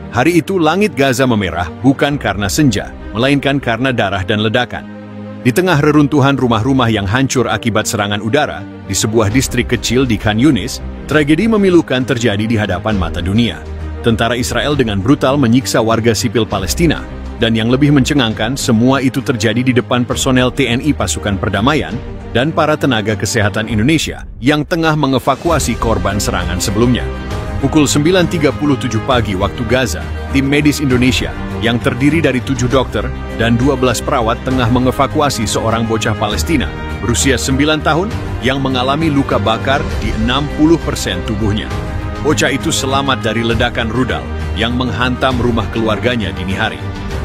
Hari itu langit Gaza memerah bukan karena senja, melainkan karena darah dan ledakan. Di tengah reruntuhan rumah-rumah yang hancur akibat serangan udara di sebuah distrik kecil di Khan Yunis, tragedi memilukan terjadi di hadapan mata dunia. Tentara Israel dengan brutal menyiksa warga sipil Palestina, dan yang lebih mencengangkan, semua itu terjadi di depan personel TNI Pasukan Perdamaian dan para tenaga kesehatan Indonesia yang tengah mengevakuasi korban serangan sebelumnya. Pukul 9.37 pagi waktu Gaza, tim medis Indonesia yang terdiri dari 7 dokter dan 12 perawat tengah mengevakuasi seorang bocah Palestina berusia 9 tahun yang mengalami luka bakar di 60% tubuhnya. Bocah itu selamat dari ledakan rudal yang menghantam rumah keluarganya dini hari.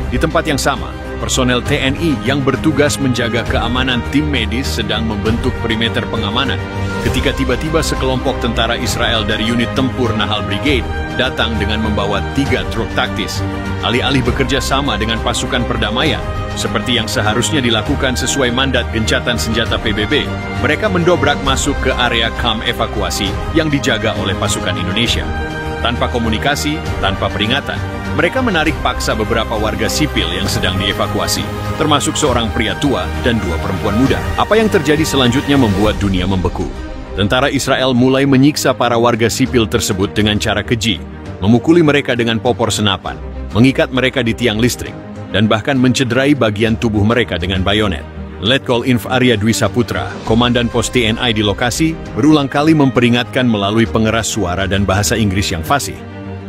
Di tempat yang sama, personel TNI yang bertugas menjaga keamanan tim medis sedang membentuk perimeter pengamanan ketika tiba-tiba sekelompok tentara Israel dari unit tempur Nahal Brigade datang dengan membawa 3 truk taktis. Alih-alih bekerja sama dengan pasukan perdamaian, seperti yang seharusnya dilakukan sesuai mandat gencatan senjata PBB, mereka mendobrak masuk ke area kamp evakuasi yang dijaga oleh pasukan Indonesia. Tanpa komunikasi, tanpa peringatan, mereka menarik paksa beberapa warga sipil yang sedang dievakuasi, termasuk seorang pria tua dan 2 perempuan muda. Apa yang terjadi selanjutnya membuat dunia membeku. Tentara Israel mulai menyiksa para warga sipil tersebut dengan cara keji, memukuli mereka dengan popor senapan, mengikat mereka di tiang listrik, dan bahkan mencederai bagian tubuh mereka dengan bayonet. Letkol Inf Arya Dwi Saputra, Komandan Pos TNI di lokasi, berulang kali memperingatkan melalui pengeras suara dan bahasa Inggris yang fasih.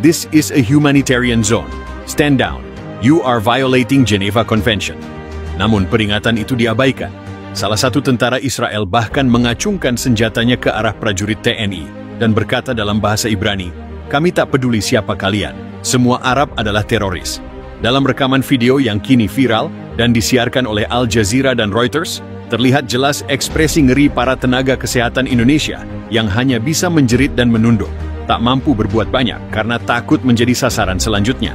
This is a humanitarian zone. Stand down. You are violating Geneva Convention. Namun peringatan itu diabaikan. Salah satu tentara Israel bahkan mengacungkan senjatanya ke arah prajurit TNI dan berkata dalam bahasa Ibrani, "Kami tak peduli siapa kalian. Semua Arab adalah teroris." Dalam rekaman video yang kini viral dan disiarkan oleh Al Jazeera dan Reuters, terlihat jelas ekspresi ngeri para tenaga kesehatan Indonesia yang hanya bisa menjerit dan menunduk, tak mampu berbuat banyak karena takut menjadi sasaran selanjutnya.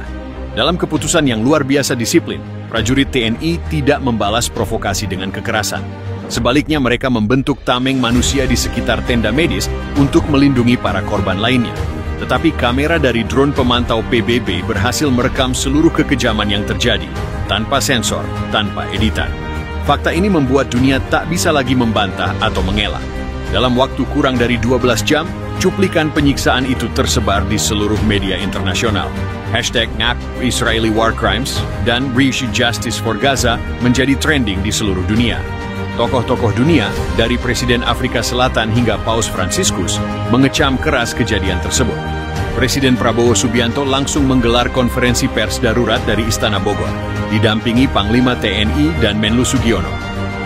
Dalam keputusan yang luar biasa disiplin, prajurit TNI tidak membalas provokasi dengan kekerasan. Sebaliknya mereka membentuk tameng manusia di sekitar tenda medis untuk melindungi para korban lainnya. Tetapi kamera dari drone pemantau PBB berhasil merekam seluruh kekejaman yang terjadi, tanpa sensor, tanpa editan. Fakta ini membuat dunia tak bisa lagi membantah atau mengelak. Dalam waktu kurang dari 12 jam, cuplikan penyiksaan itu tersebar di seluruh media internasional. #Israeli War Crimes dan Reach Justice for Gaza menjadi trending di seluruh dunia. Tokoh-tokoh dunia, dari Presiden Afrika Selatan hingga Paus Fransiskus, mengecam keras kejadian tersebut. Presiden Prabowo Subianto langsung menggelar konferensi pers darurat dari Istana Bogor, didampingi Panglima TNI dan Menlu Sugiono.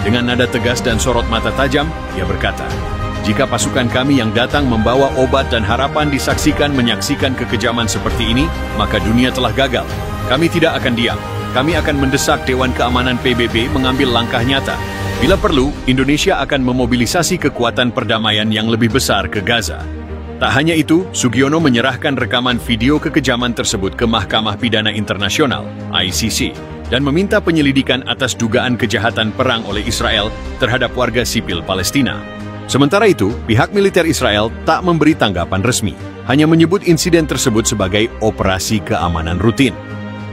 Dengan nada tegas dan sorot mata tajam, ia berkata, "Jika pasukan kami yang datang membawa obat dan harapan disaksikan menyaksikan kekejaman seperti ini, maka dunia telah gagal. Kami tidak akan diam. Kami akan mendesak Dewan Keamanan PBB mengambil langkah nyata. Bila perlu, Indonesia akan memobilisasi kekuatan perdamaian yang lebih besar ke Gaza." Tak hanya itu, Sugiono menyerahkan rekaman video kekejaman tersebut ke Mahkamah Pidana Internasional, ICC, dan meminta penyelidikan atas dugaan kejahatan perang oleh Israel terhadap warga sipil Palestina. Sementara itu, pihak militer Israel tak memberi tanggapan resmi, hanya menyebut insiden tersebut sebagai operasi keamanan rutin.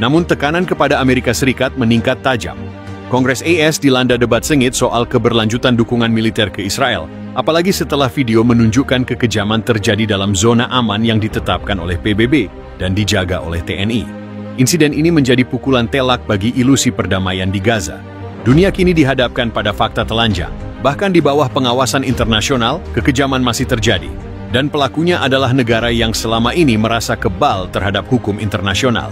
Namun tekanan kepada Amerika Serikat meningkat tajam. Kongres AS dilanda debat sengit soal keberlanjutan dukungan militer ke Israel, apalagi setelah video menunjukkan kekejaman terjadi dalam zona aman yang ditetapkan oleh PBB dan dijaga oleh TNI. Insiden ini menjadi pukulan telak bagi ilusi perdamaian di Gaza. Dunia kini dihadapkan pada fakta telanjang. Bahkan di bawah pengawasan internasional, kekejaman masih terjadi. Dan pelakunya adalah negara yang selama ini merasa kebal terhadap hukum internasional.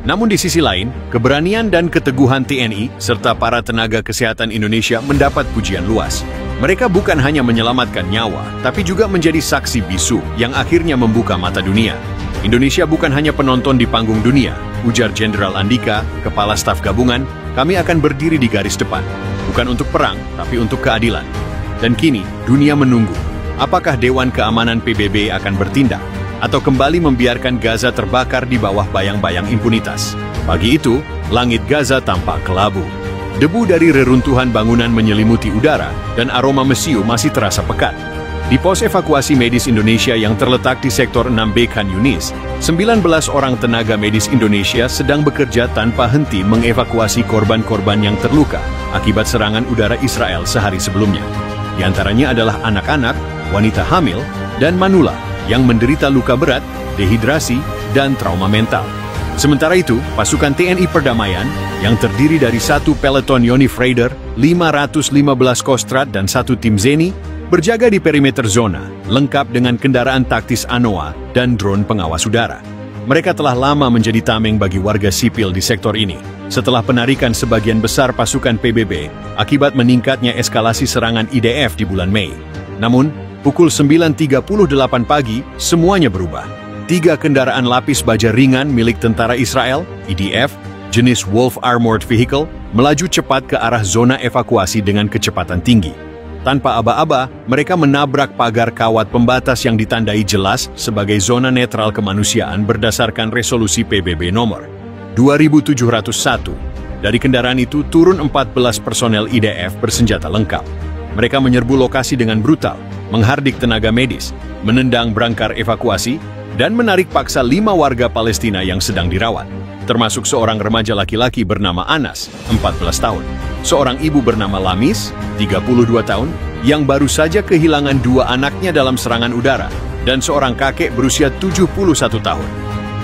Namun di sisi lain, keberanian dan keteguhan TNI serta para tenaga kesehatan Indonesia mendapat pujian luas. Mereka bukan hanya menyelamatkan nyawa, tapi juga menjadi saksi bisu yang akhirnya membuka mata dunia. Indonesia bukan hanya penonton di panggung dunia, ujar Jenderal Andika, Kepala Staf Gabungan, "Kami akan berdiri di garis depan. Bukan untuk perang, tapi untuk keadilan." Dan kini, dunia menunggu. Apakah Dewan Keamanan PBB akan bertindak? Atau kembali membiarkan Gaza terbakar di bawah bayang-bayang impunitas? Pagi itu, langit Gaza tampak kelabu. Debu dari reruntuhan bangunan menyelimuti udara, dan aroma mesiu masih terasa pekat. Di pos evakuasi medis Indonesia yang terletak di sektor 6B Khan Yunis, 19 orang tenaga medis Indonesia sedang bekerja tanpa henti mengevakuasi korban-korban yang terluka akibat serangan udara Israel sehari sebelumnya. Di antaranya adalah anak-anak, wanita hamil, dan manula yang menderita luka berat, dehidrasi, dan trauma mental. Sementara itu, pasukan TNI Perdamaian yang terdiri dari 1 peleton Yonif Raider, 515 Kostrad, dan 1 tim Zeni berjaga di perimeter zona, lengkap dengan kendaraan taktis ANOA dan drone pengawas udara. Mereka telah lama menjadi tameng bagi warga sipil di sektor ini, setelah penarikan sebagian besar pasukan PBB akibat meningkatnya eskalasi serangan IDF di bulan Mei. Namun, pukul 9.38 pagi, semuanya berubah. 3 kendaraan lapis baja ringan milik tentara Israel, IDF, jenis Wolf Armored Vehicle, melaju cepat ke arah zona evakuasi dengan kecepatan tinggi. Tanpa aba-aba, mereka menabrak pagar kawat pembatas yang ditandai jelas sebagai zona netral kemanusiaan berdasarkan resolusi PBB nomor 2701. Dari kendaraan itu turun 14 personel IDF bersenjata lengkap. Mereka menyerbu lokasi dengan brutal, menghardik tenaga medis, menendang brangkar evakuasi, dan menarik paksa 5 warga Palestina yang sedang dirawat, termasuk seorang remaja laki-laki bernama Anas, 14 tahun. Seorang ibu bernama Lamis, 32 tahun, yang baru saja kehilangan 2 anaknya dalam serangan udara, dan seorang kakek berusia 71 tahun.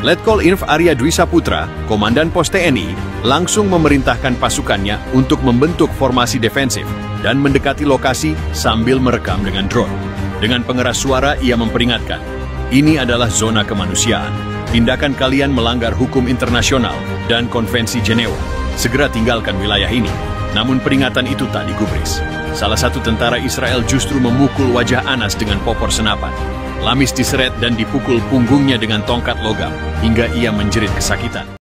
Letkol Inf Arya Dwi Saputra, Komandan Pos TNI, langsung memerintahkan pasukannya untuk membentuk formasi defensif dan mendekati lokasi sambil merekam dengan drone. Dengan pengeras suara, ia memperingatkan, "Ini adalah zona kemanusiaan. Tindakan kalian melanggar hukum internasional dan konvensi Jenewa. Segera tinggalkan wilayah ini." Namun peringatan itu tak digubris. Salah satu tentara Israel justru memukul wajah Anas dengan popor senapan. Lamis diseret dan dipukul punggungnya dengan tongkat logam hingga ia menjerit kesakitan.